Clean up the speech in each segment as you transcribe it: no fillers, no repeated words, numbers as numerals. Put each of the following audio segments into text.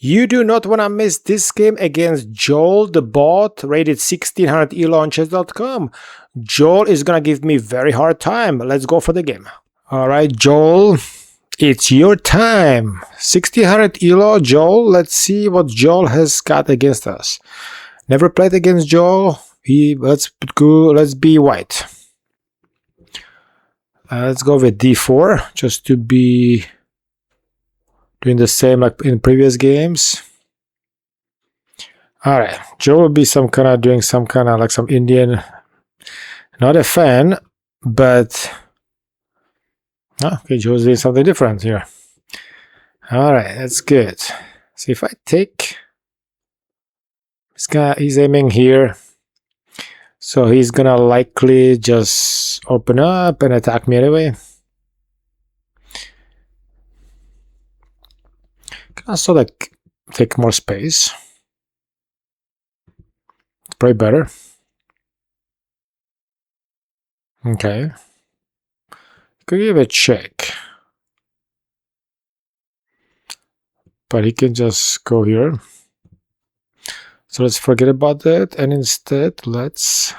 You do not want to miss this game against Joel, the bot, rated 1600 ELO on chess.com. Joel is gonna give me very hard time. Let's go for the game. Alright, Joel, it's your time. 1600 ELO, Joel. Let's see what Joel has got against us. Never played against Joel. Let's be white. Let's go with d4, just to be doing the same like in previous games. Alright, Joe will be doing some kind of like some Indian. Not a fan, but okay, Joe's doing something different here. Alright, that's good. So if I take this guy, he's aiming here. So he's gonna likely just open up and attack me anyway. Can also like take more space. It's probably better. Okay. Could give a check. But he can just go here. So let's forget about that, and instead let's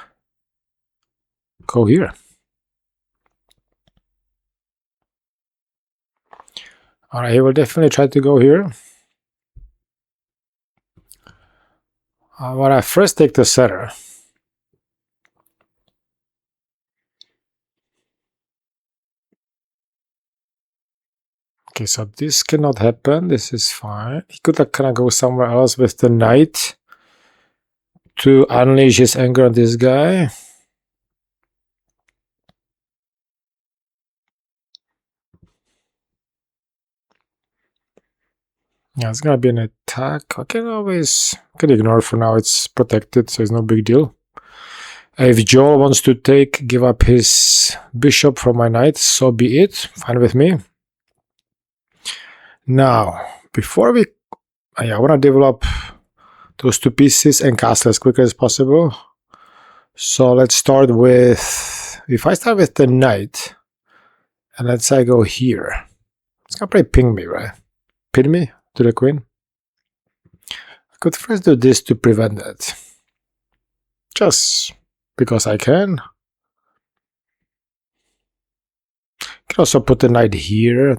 go here. Alright, he will definitely try to go here. When I first take the center. Okay, so this cannot happen. This is fine. He could like kind of go somewhere else with the knight to unleash his anger on this guy. Yeah, it's gonna be an attack. I can ignore for now. It's protected, so it's no big deal. If Joel wants to give up his bishop from my knight, so be it. Fine with me. Now, before I want to develop those two pieces and castle as quickly as possible. So let's start with, if I start with the knight, and let's say I go here, it's gonna probably ping me, right? Pin me to the queen. I could first do this to prevent that. Just because I can. Can also put the knight here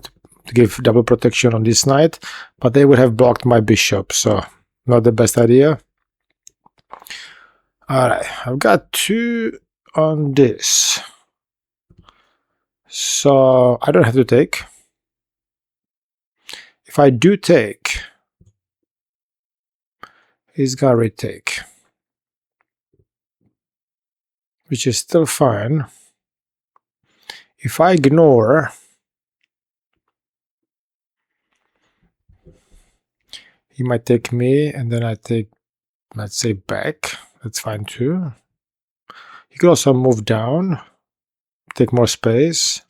to give double protection on this knight, but they would have blocked my bishop, so not the best idea. Alright, I've got 2 on this. So I don't have to take. If I do take, he's gonna retake. Which is still fine. If I ignore, he might take me, and then I take, let's say, back. That's fine too. You could also move down, take more space.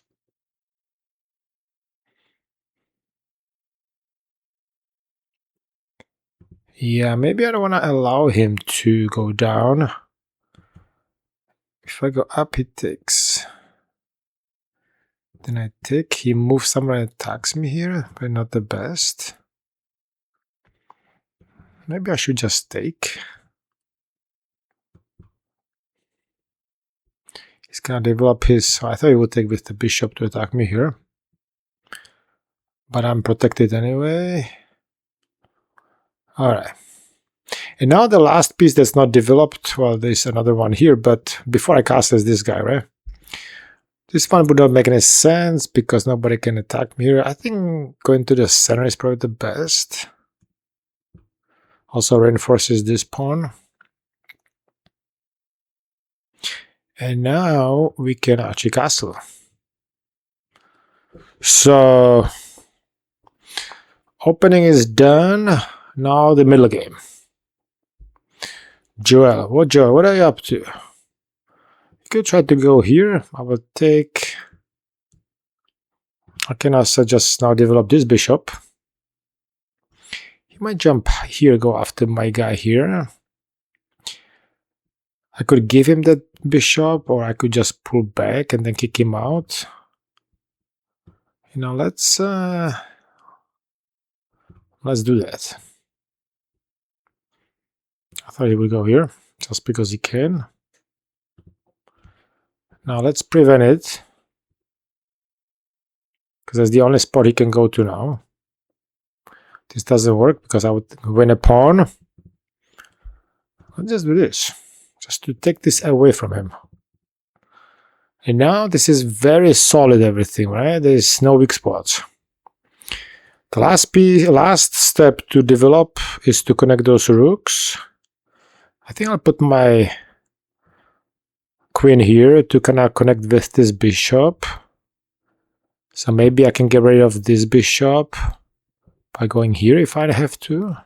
Yeah, maybe I don't want to allow him to go down. If I go up, he takes. Then I take, he moves somewhere and attacks me here, but not the best. Maybe I should just take. He's gonna develop his. I thought he would take with the bishop to attack me here. But I'm protected anyway. Alright. And now the last piece that's not developed, well, there's another one here, but before I cast as this guy, right? This one would not make any sense because nobody can attack me here. I think going to the center is probably the best. Also reinforces this pawn. And now we can actually castle. So opening is done. Now the middle game. Joel, what are you up to? You could try to go here. I will take. I can also just now develop this bishop. He might jump here, go after my guy here. I could give him that bishop, or I could just pull back and then kick him out. You know, let's do that. I thought he would go here, just because he can. Now let's prevent it, because that's the only spot he can go to now. This doesn't work, because I would win a pawn. Let's just do this, just to take this away from him. And now this is very solid everything, right? There's no weak spots. The last step to develop is to connect those rooks. I think I'll put my queen here to kind of connect with this bishop. So maybe I can get rid of this bishop by going here if I have to.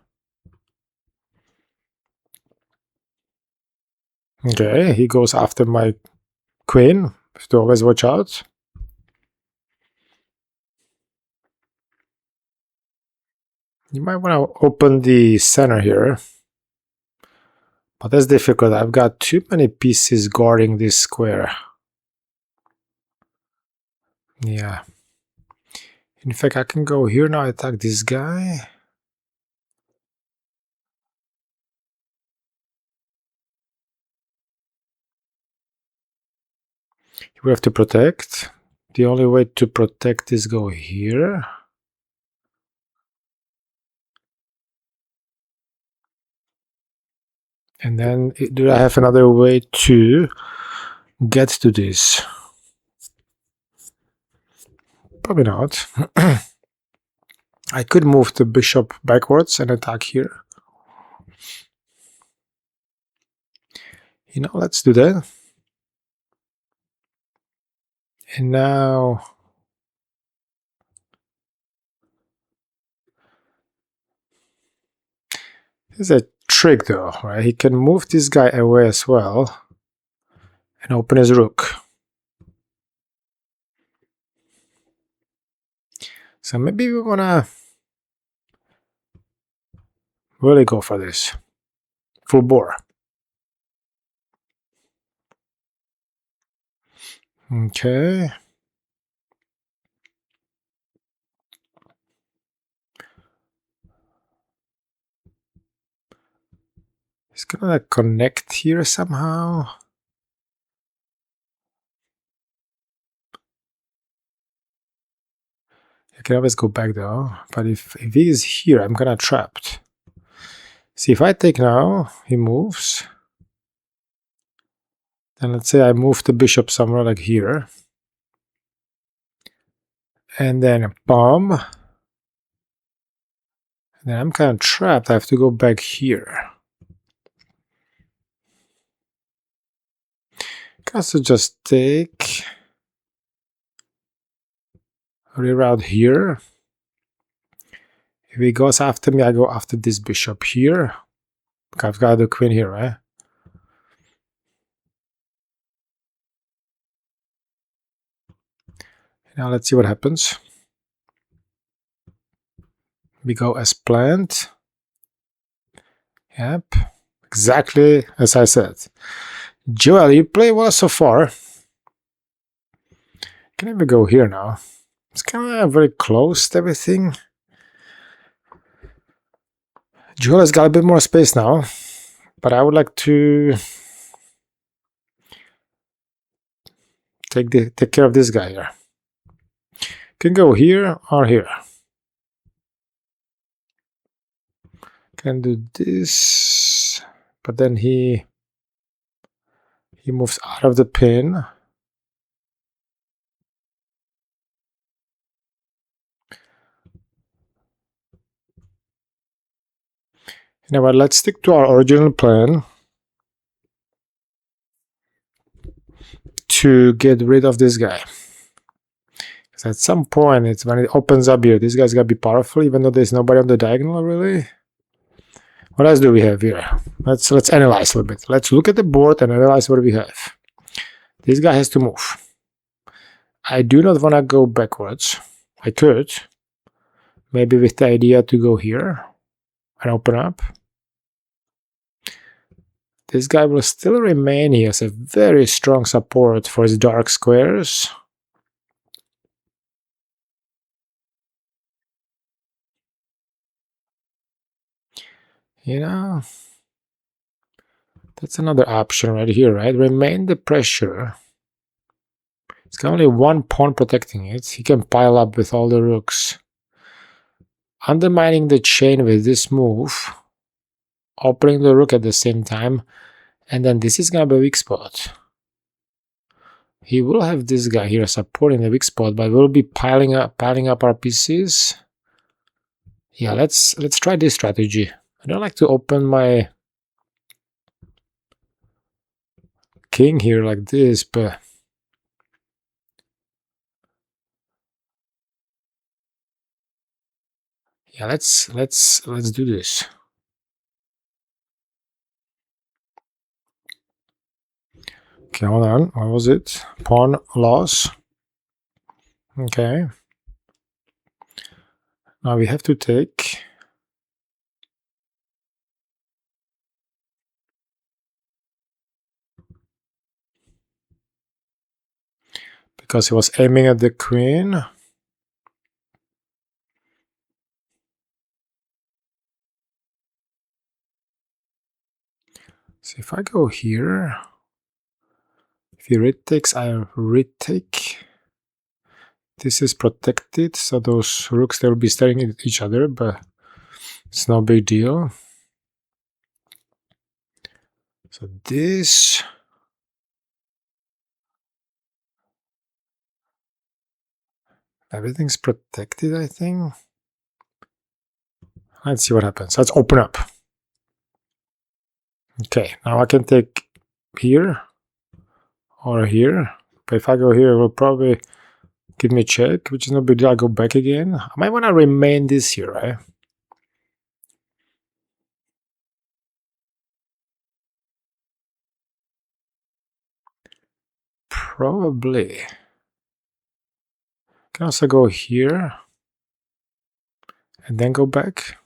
Okay, he goes after my queen. Have to always watch out. You might want to open the center here. But that's difficult. I've got too many pieces guarding this square. Yeah. In fact, I can go here now, attack this guy. We have to protect. The only way to protect is go here. And then, do I have another way to get to this? Probably not. I could move the bishop backwards and attack here. You know, let's do that. And now... there's a trick though, right? He can move this guy away as well and open his rook. So maybe we wanna really go for this. Full bore. Okay. He's gonna connect here somehow. I can always go back though, but if he is here, I'm gonna trapped. See, if I take now, he moves. Then let's say I move the bishop somewhere like here. And then a bomb. And then I'm kind of trapped. I have to go back here. I could just take... reroute here. If he goes after me, I go after this bishop here. I've got the queen here, right? Now let's see what happens. We go as planned. Yep, exactly as I said. Joel, you play well so far. Can even go here now. It's kind of very close to everything. Joel has got a bit more space now, but I would like to take care of this guy here. Can go here or here. Can do this, but then he moves out of the pin. You know what, let's stick to our original plan to get rid of this guy. Because at some point, it's when it opens up here, this guy's gotta be powerful, even though there's nobody on the diagonal, really. What else do we have here? Let's analyze a little bit. Let's look at the board and analyze what we have. This guy has to move. I do not want to go backwards. I could. Maybe with the idea to go here and open up. This guy will still remain. He has a very strong support for his dark squares. You know, That's another option right here, right? Remain the pressure. It's got only one pawn protecting it. He can pile up with all the rooks. Undermining the chain with this move. Opening the rook at the same time. And then this is gonna be a weak spot. He will have this guy here supporting the weak spot, but we'll be piling up our pieces. Yeah, let's try this strategy. I don't like to open my king here like this, but yeah, let's do this. Okay, hold on. What was it? Pawn loss. Okay. Now we have to take. Because he was aiming at the queen. So if I go here, if he retakes, I retake. This is protected, so those rooks, they will be staring at each other, but it's no big deal. So this. Everything's protected, I think. Let's see what happens. Let's open up. Okay, now I can take here or here. But if I go here, it will probably give me a check, which is no big deal. I'll go back again. I might want to remain this here, right? Probably. Can also go here and then go back.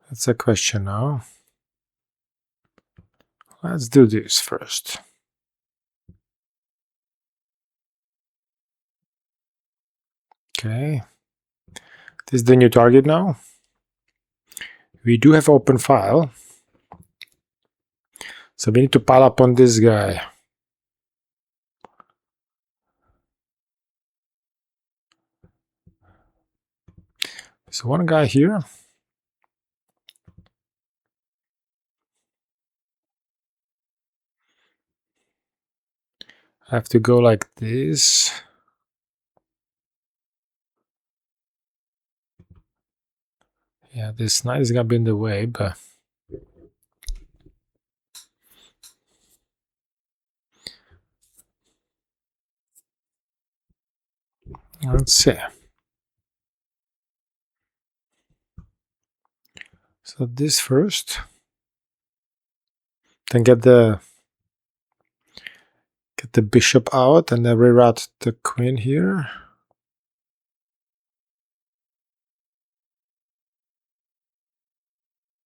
That's a question now. Let's do this first. Okay. This is the new target now. We do have open file. So we need to pile up on this guy. So one guy here. I have to go like this. Yeah, this knight is gonna be in the way, but let's see. So this first. Then get the bishop out and then reroute the queen here.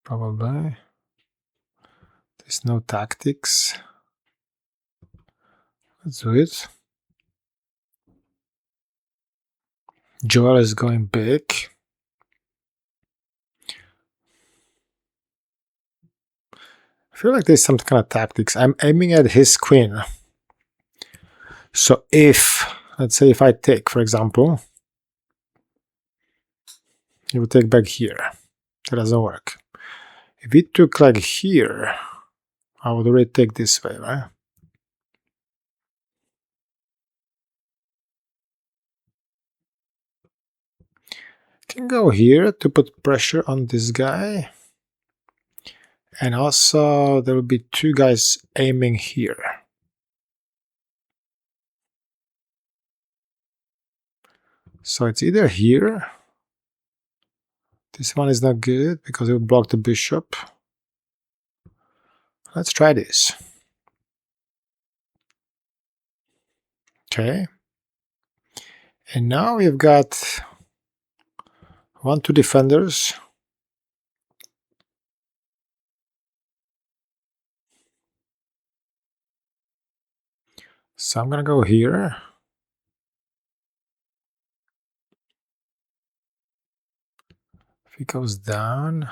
Probably. There's no tactics. Let's do it. Joel is going big. I feel like there's some kind of tactics. I'm aiming at his queen. So if, let's say if I take, for example, he will take back here. That doesn't work. If he took like here, I would already take this way, right? Can go here to put pressure on this guy. And also there will be two guys aiming here. So it's either here. This one is not good because it will block the bishop. Let's try this. Okay. And now we've got 2 defenders. So I'm gonna go here. If he goes down,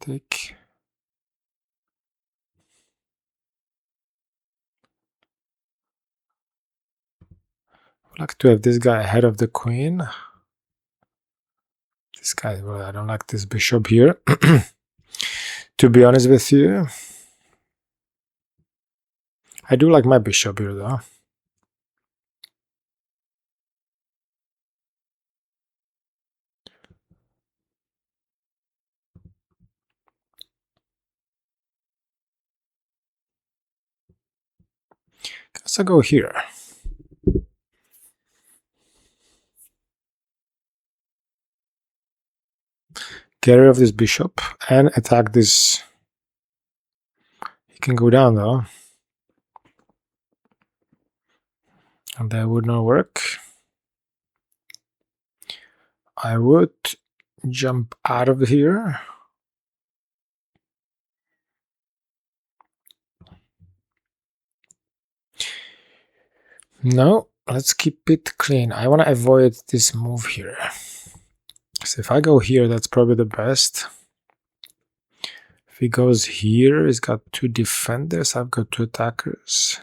take. I'd like to have this guy ahead of the queen. This guy, well, I don't like this bishop here. To be honest with you, I do like my bishop here though. Guess I'll go here. Get rid of this bishop and attack this. He can go down though. And that would not work. I would jump out of here. No, let's keep it clean. I want to avoid this move here. So if I go here, that's probably the best. If he goes here, he's got 2 defenders. I've got 2 attackers.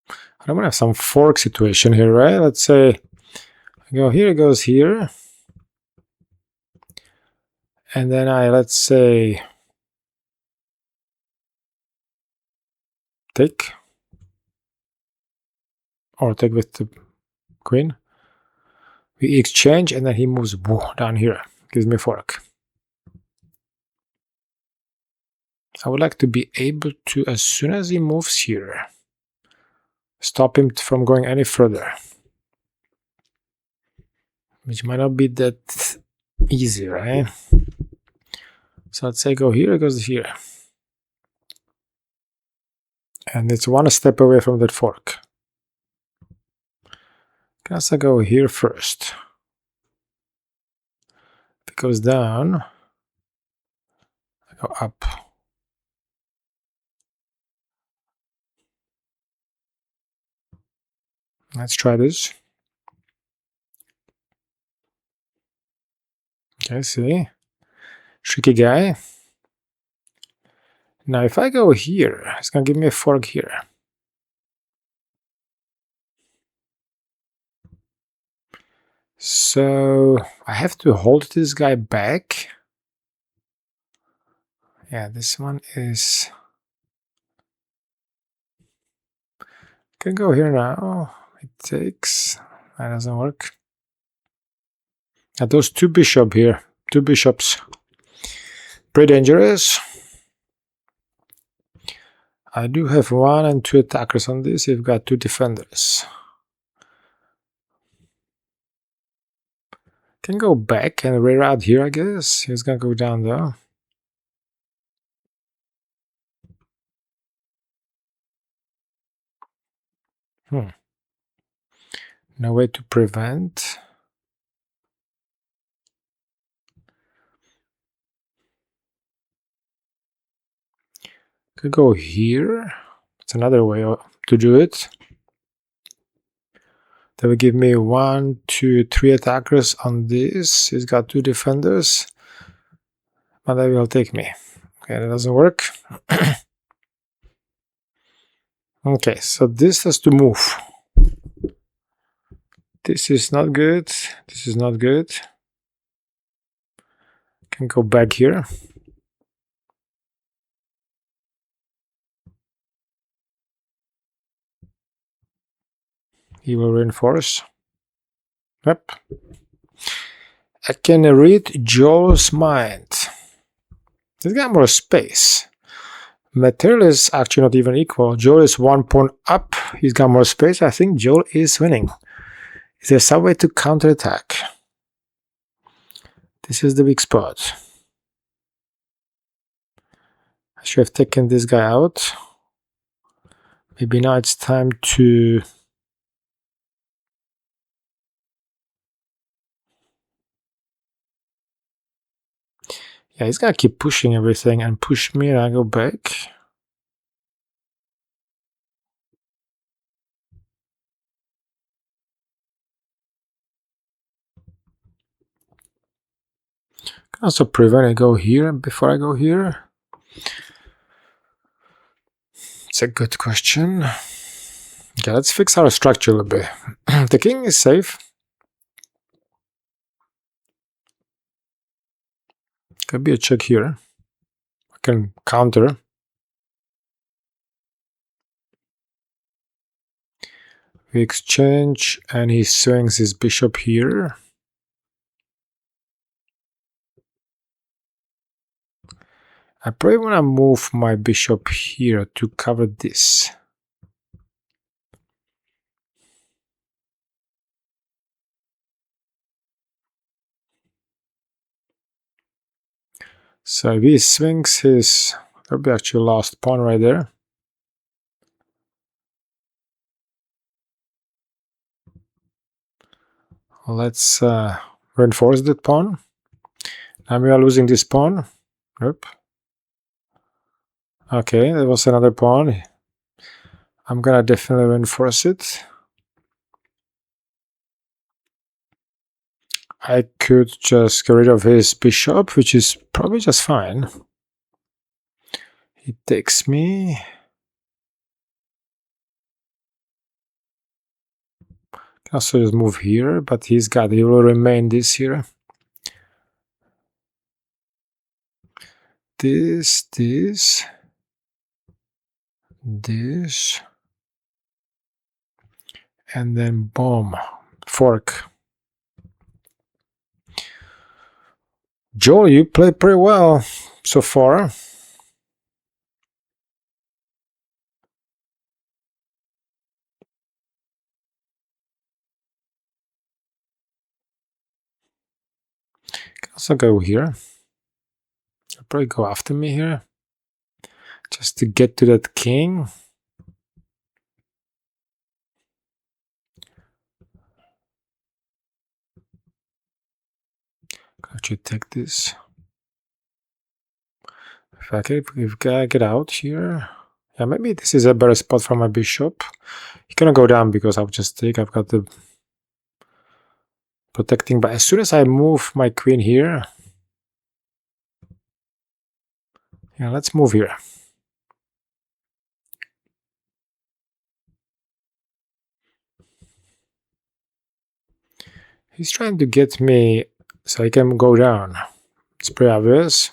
I don't want to have some fork situation here, right? Let's say I go here, it goes here. And then let's say, take. Or take with the queen. We exchange, and then he moves down here. Gives me a fork. I would like to be able to, as soon as he moves here, stop him from going any further. Which might not be that easy, right? So let's say go here, it goes here. And it's 1 step away from that fork. Guess I go here first. If it goes down, I go up. Let's try this. Okay, see? Tricky guy. Now if I go here, it's gonna give me a fork here. So I have to hold this guy back. Yeah, this one is... Can go here now. It takes... That doesn't work. Now those 2 bishops here. 2 bishops. Pretty dangerous. I do have 1 and 2 attackers on this. You've got 2 defenders. Can go back and reroute here, I guess. He's gonna go down though. No way to prevent. Could go here. It's another way to do it. That will give me 1, 2, 3 attackers on this. He's got 2 defenders. But that will take me. Okay, that doesn't work. Okay, so this has to move. This is not good. This is not good. Can go back here. He will reinforce. Yep. I can read Joel's mind. He's got more space. Material is actually not even equal. Joel is 1 pawn up. He's got more space. I think Joel is winning. Is there some way to counterattack? This is the big spot. I should have taken this guy out. Maybe now it's time to... Yeah, he's gonna keep pushing everything and push me, and I go back. Can also prevent I go here before I go here. It's a good question. Okay, let's fix our structure a little bit. The king is safe. Could be a check here. I can counter. We exchange, and he swings his bishop here. I probably want to move my bishop here to cover this. So if he swings his, that'll be actually last pawn right there. Let's reinforce that pawn. Now we are losing this pawn. Yep. Okay, there was another pawn. I'm gonna definitely reinforce it. I could just get rid of his bishop, which is probably just fine. He takes me. Can also just move here, but he will remain this here. This, and then boom, fork. Joel, you played pretty well so far. Can also go here. I'll probably go after me here, just to get to that king. Could you take this? If I get out here, yeah, maybe this is a better spot for my bishop. He's gonna go down because I'll just take. I've got the protecting, but as soon as I move my queen here, yeah, let's move here. He's trying to get me so I can go down. It's pretty obvious.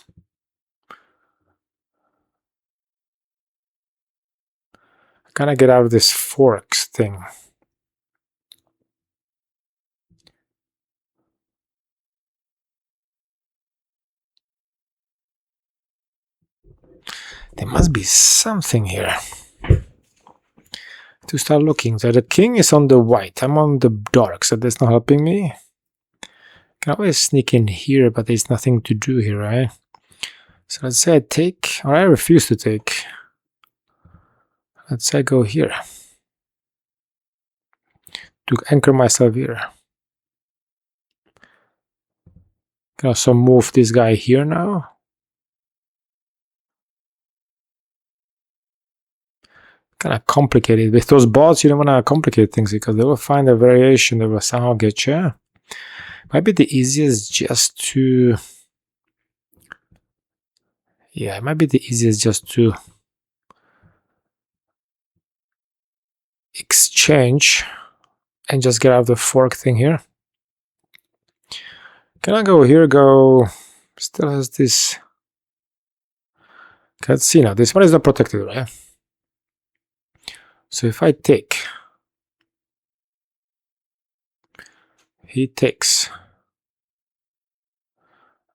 I gotta get out of this forks thing. There must be something here. To start looking. So the king is on the white. I'm on the dark, so that's not helping me. Can always sneak in here, but there's nothing to do here, right? So let's say I take, or I refuse to take. Let's say I go here. To anchor myself here. Can also move this guy here now. Kind of complicated. With those bots, you don't want to complicate things because they will find a variation that will somehow get you. Might be the easiest just to... Yeah, it might be the easiest just to exchange and just get out of the fork thing here. Can I go here, still has this... Let's see now, this one is not protected, right? So if I take... He takes...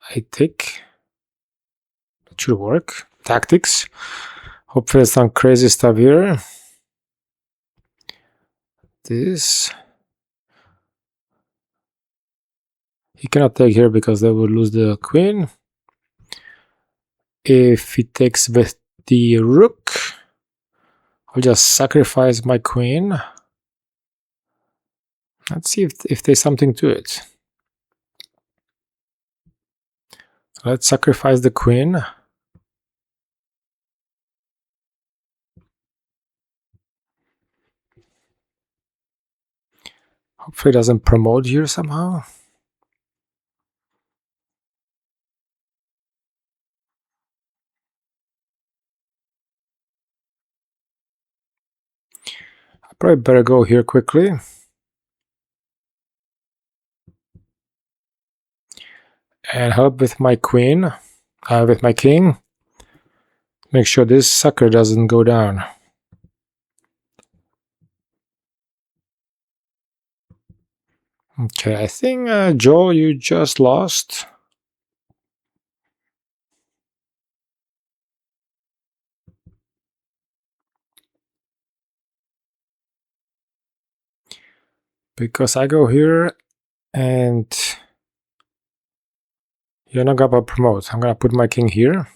I take... It should work. Tactics. Hopefully there's some crazy stuff here. This... He cannot take here because they will lose the queen. If he takes with the rook, I'll just sacrifice my queen. Let's see if there's something to it. Let's sacrifice the queen. Hopefully it doesn't promote here somehow. I probably better go here quickly. And help with my queen, with my king. Make sure this sucker doesn't go down. Okay, I think, Joe, you just lost. Because I go here and you're not gonna promote. I'm gonna put my king here.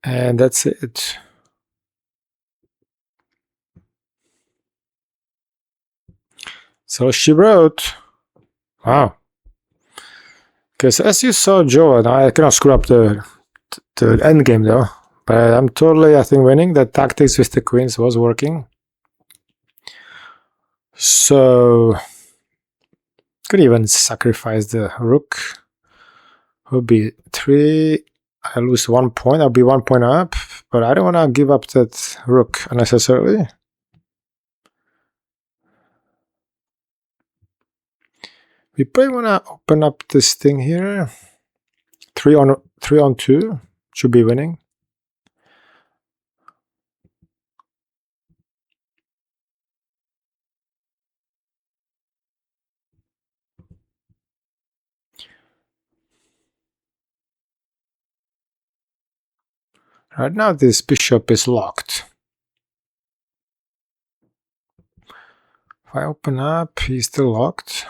And that's it. So she wrote, wow. Because as you saw, Joe, and I cannot screw up the end game though. But I'm totally, I think, winning. The tactics with the queens was working. So could even sacrifice the rook. Would be 3. I lose 1 point. I'll be 1 point up. But I don't want to give up that rook unnecessarily. We probably want to open up this thing here. 3 on 2 should be winning. Right now this bishop is locked. If I open up, he's still locked.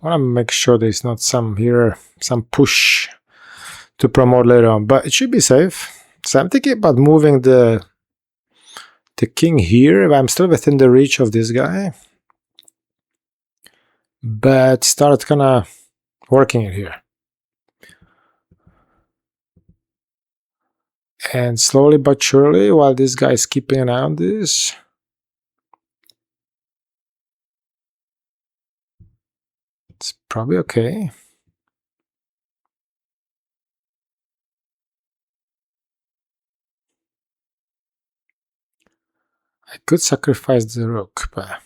I want to make sure there's not some push to promote later on, but it should be safe. So I'm thinking about moving the king here, but I'm still within the reach of this guy. But start kind of working it here. And slowly but surely, while this guy is keeping an eye on this, it's probably okay. I could sacrifice the rook, but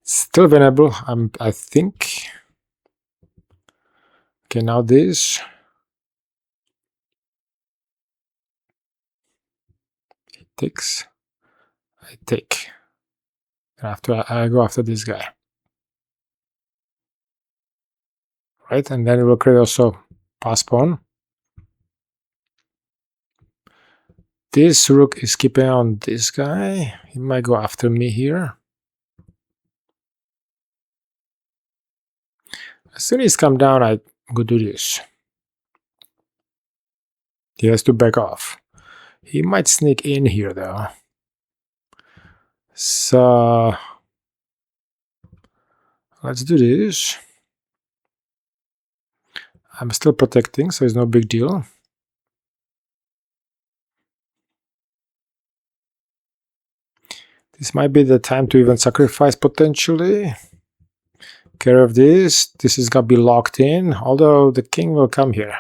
it's still winnable, I think. Okay, now this. He takes. I take. After I go after this guy. Right, and then we will create also pass pawn. This rook is keeping on this guy. He might go after me here. As soon as he's come down, I go do this. He has to back off. He might sneak in here though. So let's do this. I'm still protecting, so it's no big deal. This might be the time to even sacrifice potentially. Care of this. This is gonna be locked in, although the king will come here.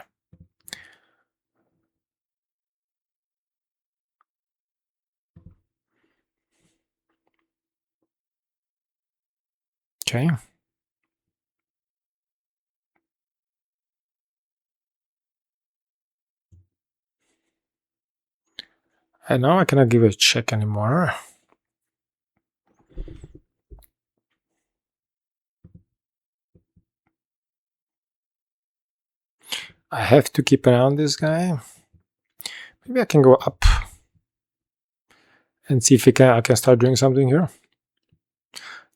Okay. And now I cannot give a check anymore. I have to keep an eye on this guy. Maybe I can go up and see if I can start doing something here.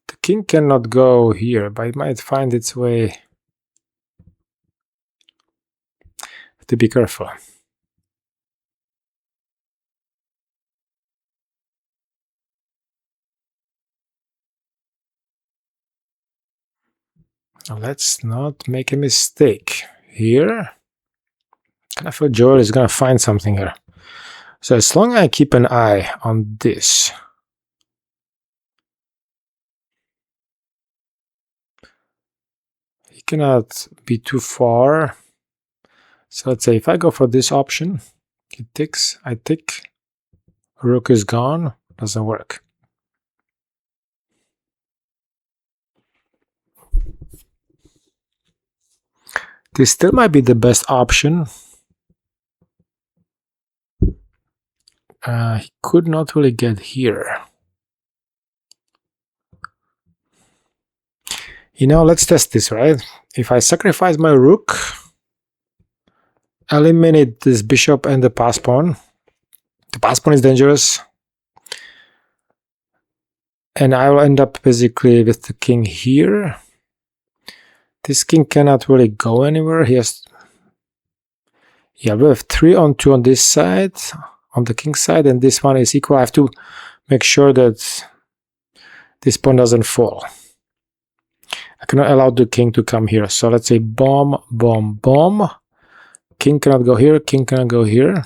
The king cannot go here, but it might find its way. Have to be careful. Now let's not make a mistake here. I feel Joel is gonna find something here. So as long as I keep an eye on this, he cannot be too far. So let's say if I go for this option, he ticks, I tick, rook is gone, doesn't work. This still might be the best option. He could not really get here. You know, let's test this, right? If I sacrifice my rook, eliminate this bishop and the pass pawn. The pass pawn is dangerous. And I will end up basically with the king here. This king cannot really go anywhere. He has... Yeah, we have 3 on 2 on this side, on the king side, and this one is equal. I have to make sure that this pawn doesn't fall. I cannot allow the king to come here. So let's say bomb, bomb, bomb. King cannot go here, king cannot go here.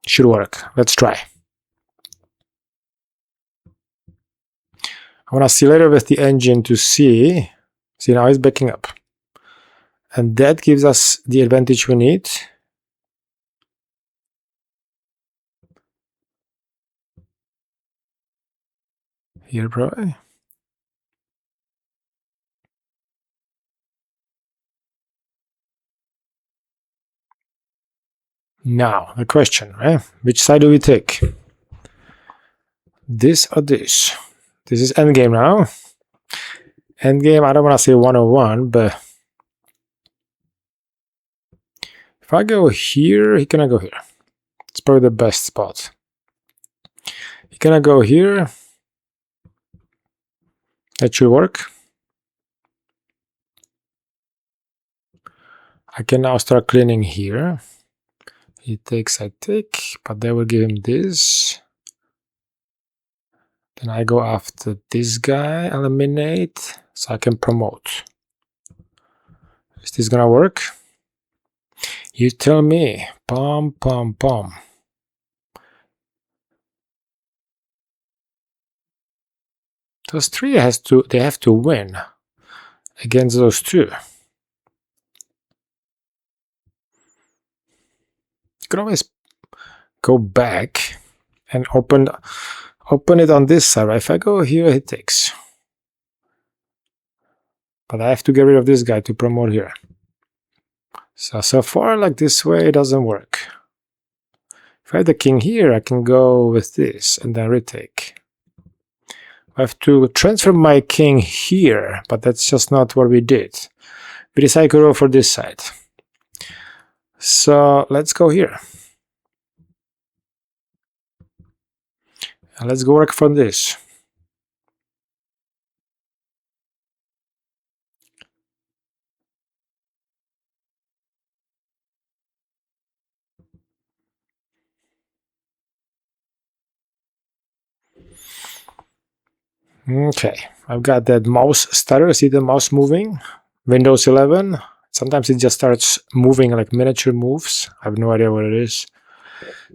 Should work. Let's try. I want to see later with the engine to see. See, now it's backing up. And that gives us the advantage we need. Here, probably. Now, the question, right? Which side do we take? This or this? This is endgame now. Endgame, I don't want to say 101, but if I go here, he cannot go here. It's probably the best spot. He cannot go here. That should work. I can now start cleaning here. He takes, I take, but they will give him this. Then I go after this guy, eliminate, so I can promote. Is this gonna work? You tell me. Pom, pom, pom. Those 3 they have to win against those 2. You can always go back and open it on this side. If I go here, he takes. But I have to get rid of this guy to promote here. So far, like this way, it doesn't work. If I have the king here, I can go with this and then retake. I have to transfer my king here, but that's just not what we did. We decided to go for this side. So let's go here. And let's go work from this. Okay, I've got that mouse stutter. See the mouse moving? Windows 11. Sometimes it just starts moving like miniature moves. I have no idea what it is.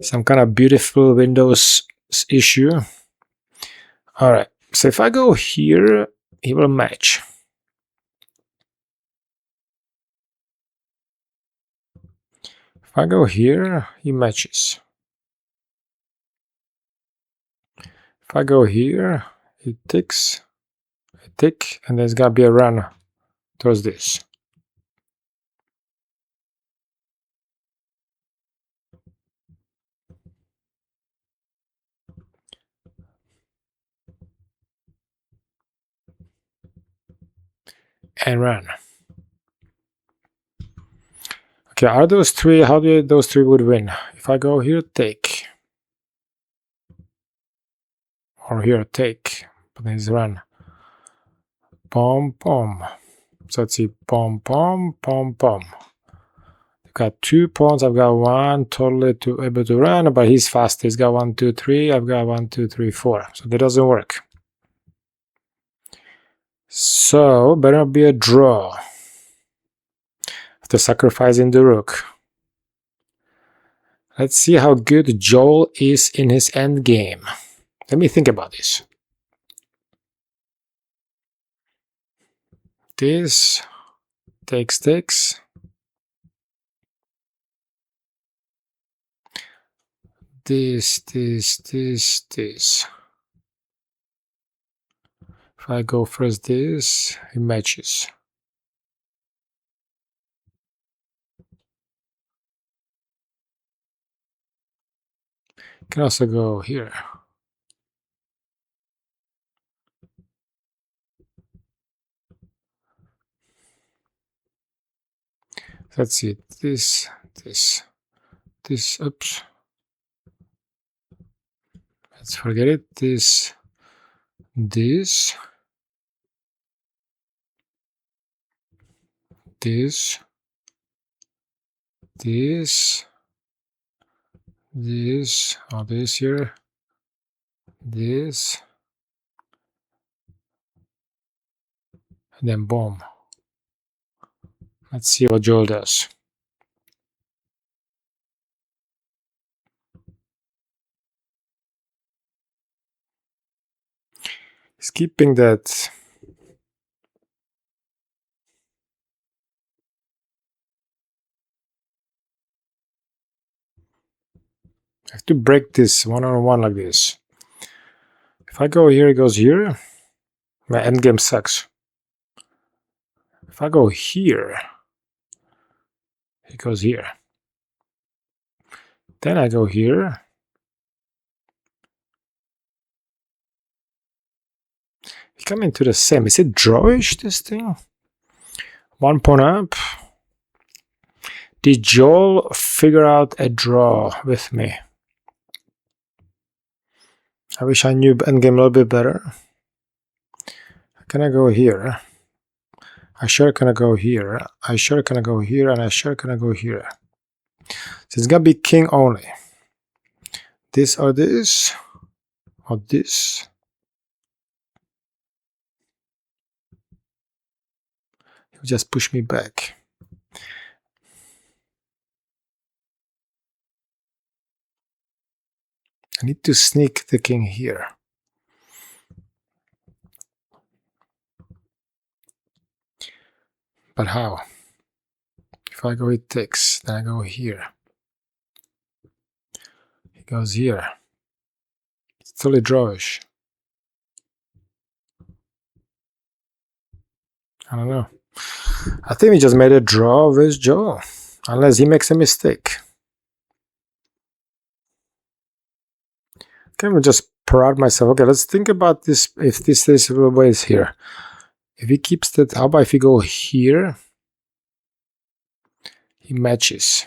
Some kind of beautiful Windows issue. Alright, so if I go here, he will match. If I go here, he matches. If I go here, he ticks, I tick, and there's gonna be a run towards this. And run. Okay, are those 3, how do those 3 would win? If I go here, take. Or here, take. But then it's run. Pom, pom. So let's see, pom, pom, pom, pom. I've got 2 pawns, I've got 1 totally able to run, but he's fast. He's got 1, 2, 3, I've got 1, 2, 3, 4. So that doesn't work. So, better be a draw. After sacrificing the rook. Let's see how good Joel is in his endgame. Let me think about this. This takes. This. If I go first this, it matches. Can also go here. Let's see, this, oops. Let's forget it, this, this, or this here, this, and then boom. Let's see what Joel does. He's keeping that. I have to break this one-on-one like this. If I go here, it goes here. My endgame sucks. If I go here, it goes here. Then I go here. We come into the same. Is it drawish, this thing? 1 pawn up. Did Joel figure out a draw with me? I wish I knew endgame a little bit better. Can I go here? I sure can go here. I sure can go here, and I sure can go here. So it's gonna be king only. This or this, or this. He'll just push me back. I need to sneak the king here. But how? If I go it takes, then I go here. He goes here. It's totally drawish. I don't know. I think we just made a draw with Joel. Unless he makes a mistake. Can we just parade myself? Okay, let's think about this. If this is always here. If he keeps that, how about if we go here? He matches.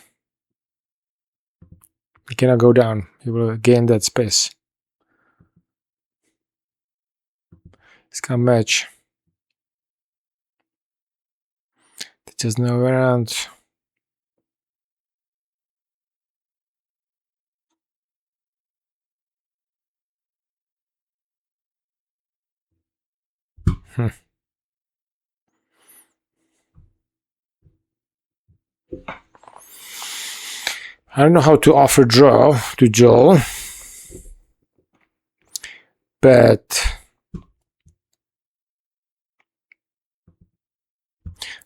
He cannot go down. He will gain that space. He's gonna match. There's no way around. I don't know how to offer draw to Joel, but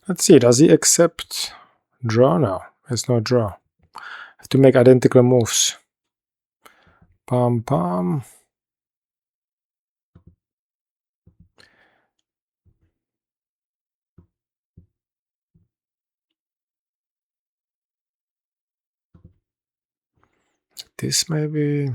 let's see, does he accept draw? No, there's no draw. I have to make identical moves. Pom pom. This maybe.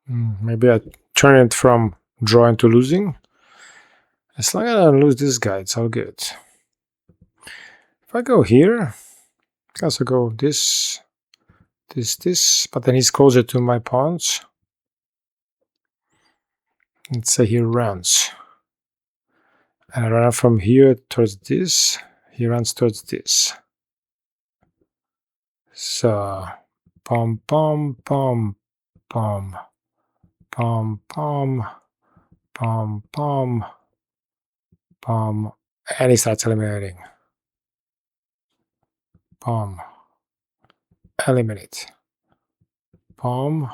Maybe I turn it from drawing to losing. As long as I don't lose this guy, it's all good. If I go here, I can also go this, but then he's closer to my pawns. Let's say he runs. And I run from here towards this. He runs towards this. So, pom pom pom pom pom pom pom pom pom, and he starts eliminating. Pom, eliminate. Pom,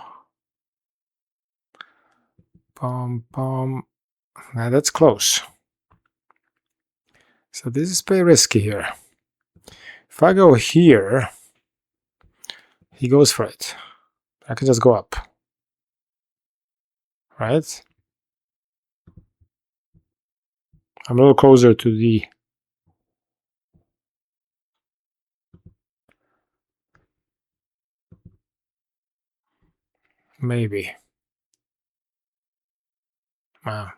pom pom. Now that's close. So this is pretty risky here. If I go here, he goes for it. I can just go up. Right? I'm a little closer to the... Maybe. Wow.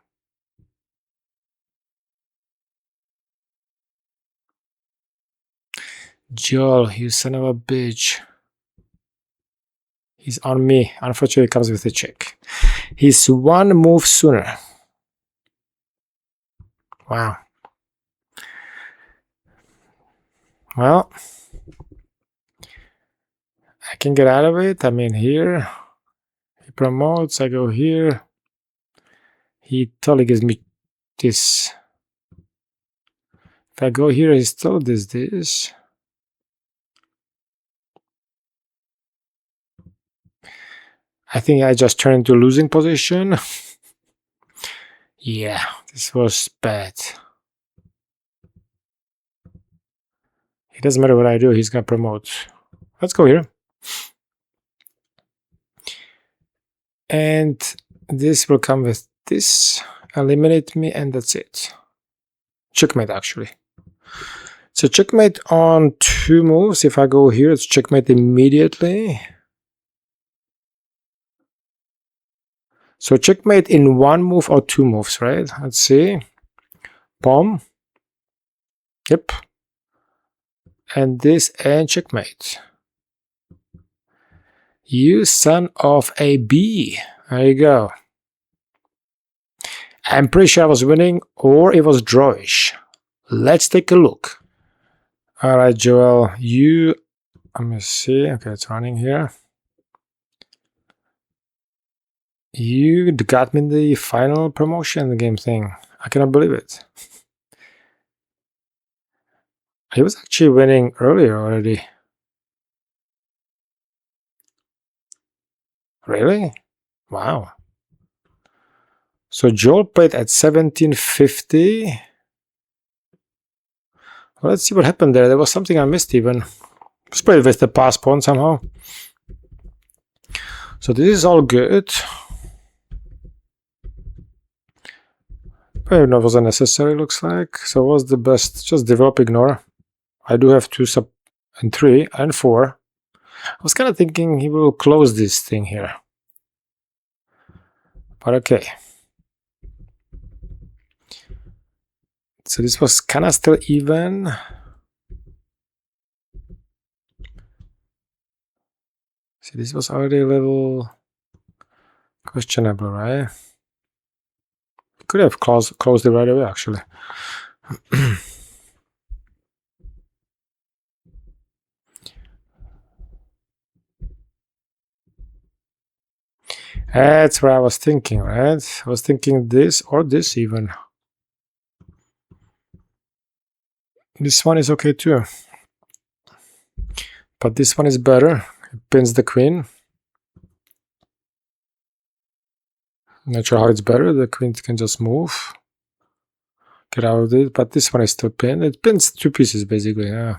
Joel, you son of a bitch. He's on me. Unfortunately, he comes with a check. He's one move sooner. Wow. Well, I can get out of it. I mean, here, he promotes. I go here. He totally gives me this. If I go here, he still does this. I think I just turned into losing position. Yeah, this was bad. It doesn't matter what I do, he's gonna promote. Let's go here. And this will come with this. Eliminate me, and that's it. Checkmate, actually. So checkmate on 2 moves. If I go here, it's checkmate immediately. So checkmate in 1 move or 2 moves, right? Let's see. Pom. Yep. And this, and checkmate. You son of a bee. There you go. I'm pretty sure I was winning, or it was drawish. Let's take a look. Alright, Joel, you... Let me see. Okay, it's running here. You got me in the final promotion game thing. I cannot believe it. He was actually winning earlier already. Really? Wow. So Joel played at 1750. Well, let's see what happened there. There was something I missed even. Let's play with the pass pawn somehow. So this is all good. But it wasn't necessary, looks like. So what's the best? Just develop, ignore. I do have 2 sub and 3 and 4. I was kind of thinking he will close this thing here. But okay. So this was kind of still even. See, this was already a little questionable, right? Could have closed it right away, actually. That's what I was thinking, right? I was thinking this or this even. This one is okay too. But this one is better. It pins the queen. Not sure how it's better. The queen can just move. Get out of it. But this one is still pinned. It pins 2 pieces basically, yeah.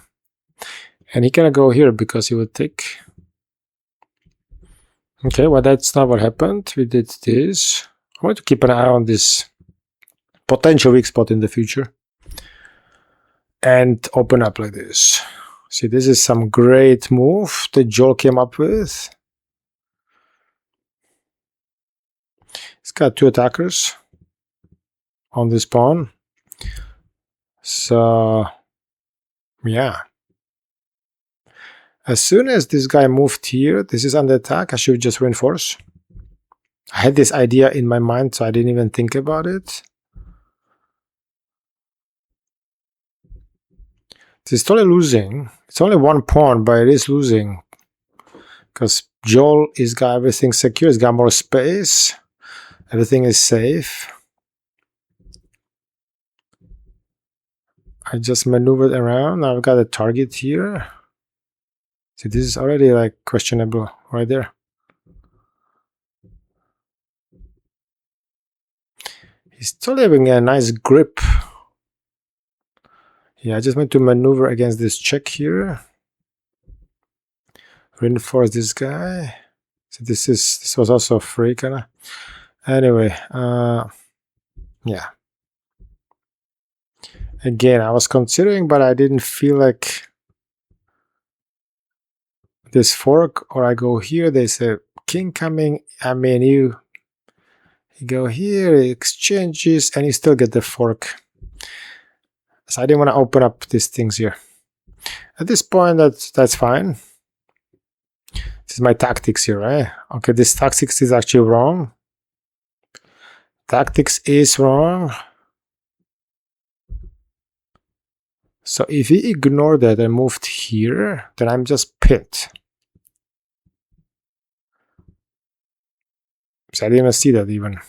And he cannot go here because he would take. Okay, well that's not what happened. We did this. I want to keep an eye on this potential weak spot in the future. And open up like this. See, this is some great move that Joel came up with. He's got 2 attackers on this pawn. So, yeah. As soon as this guy moved here, this is under attack, I should just reinforce. I had this idea in my mind, so I didn't even think about it. It's totally losing. It's only 1 pawn, but it is losing. Because Joel is got everything secure, he's got more space. Everything is safe. I just maneuvered around. Now I've got a target here. See, this is already like questionable right there. He's still having a nice grip. Yeah, I just went to maneuver against this check here. Reinforce this guy. So this was also free kinda. Anyway, yeah. Again, I was considering, but I didn't feel like this fork, or I go here, there's a king coming. I mean, you go here, it exchanges, and you still get the fork. So I didn't want to open up these things here. At this point, that's fine. This is my tactics here, right? Okay, this tactics is actually wrong. Tactics is wrong. So if we ignore that and moved here, then I'm just pinned. So I didn't even see that even.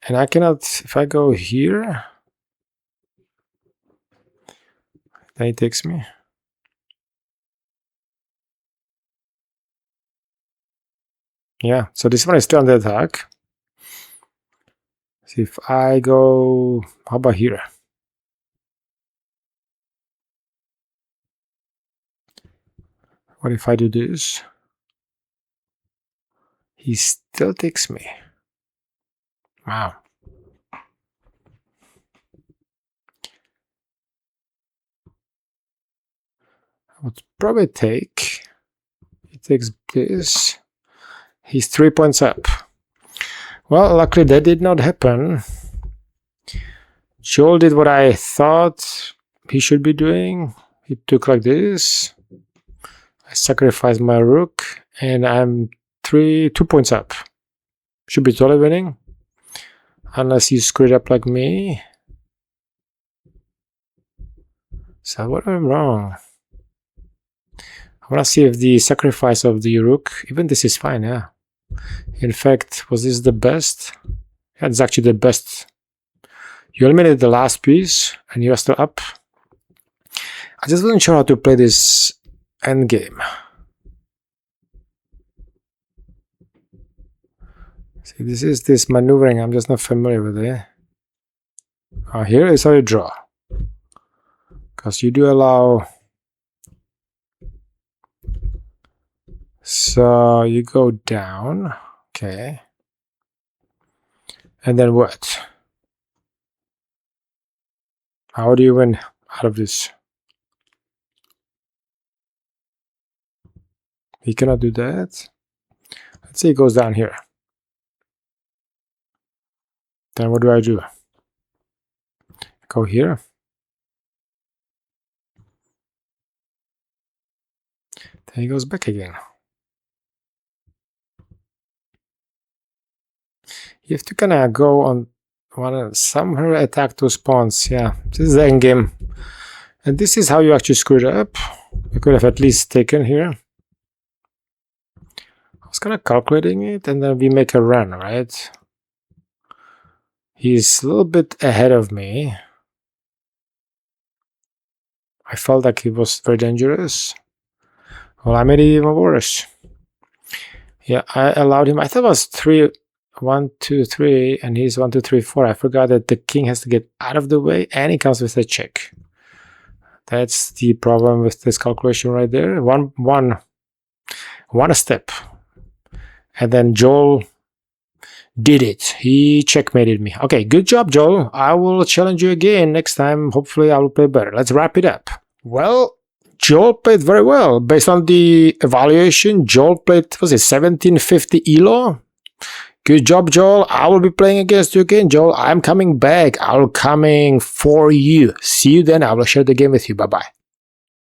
And I cannot, if I go here, then he takes me. Yeah, so this one is still under attack. So if I go, how about here? What if I do this? He still takes me. Wow. I would probably take, he takes this. He's 3 points up. Well, luckily that did not happen. Joel did what I thought he should be doing. He took like this. I sacrificed my rook, and I'm 2 points up. Should be totally winning. Unless you screwed up like me. So what am I wrong? I want to see if the sacrifice of the rook, even this is fine, yeah. In fact, was this the best? Yeah, it's actually the best. You eliminated the last piece, and you're still up. I just wasn't sure how to play this endgame. See, this is this maneuvering, I'm just not familiar with it. Here is how you draw. Because you do allow... So you go down, okay. And then what? How do you win out of this? He cannot do that. Let's say he goes down here. Then what do? Go here. Then he goes back again. You have to kind of go on somewhere attack those pawns. Yeah, this is the end game. And this is how you actually screwed up. You could have at least taken here. I was kind of calculating it, and then we make a run, right? He's a little bit ahead of me. I felt like he was very dangerous. Well, I made it even worse. Yeah, I allowed him. I thought it was 1, 2, 3, and he's 1, 2, 3, 4. I forgot that the king has to get out of the way, and he comes with a check. That's the problem with this calculation right there. One step, and then Joel did it. He checkmated me. Okay, good job, Joel. I will challenge you again next time. Hopefully, I will play better. Let's wrap it up. Well, Joel played very well. Based on the evaluation, Joel played, was it 1750 ELO? Good job, Joel. I will be playing against you again, Joel. I'm coming back. I'll coming for you. See you then. I will share the game with you. Bye-bye.